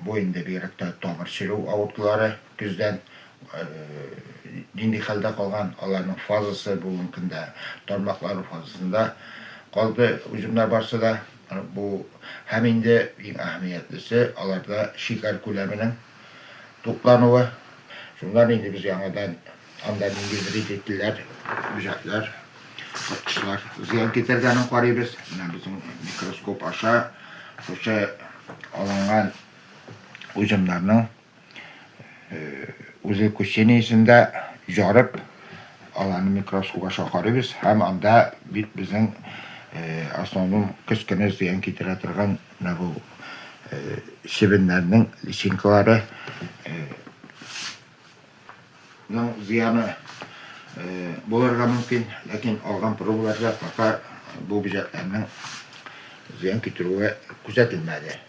boyunda bir tomir çiluv avutkuları güzden dindi halde kalgan alanın fazlası bugünkünde tormakları fazlasında kaldı hücumlar varsa da bu hem indi en ahamiyetlisi alarda şikar kuleminin toplanığı. Şunlar indi biz yanıdan andan İngilizce ettiler, mücadeleler, bakışlar. Ziyan getirgenin qarayız. Bizim mikroskop aşağı şu alangan hücumlarının o'zi ko'sheniyisinde jorib alanı mikroskop aşağı qarayız. Hem anda bizim astronom kichkina ziyan keltiradigan bu şibinlerinin lichinkalari ziyanı bo'larga mumkin, lekin olgan probalarda faqat bu hujjatlarning ziyon keltiruvi kuzatilmadi.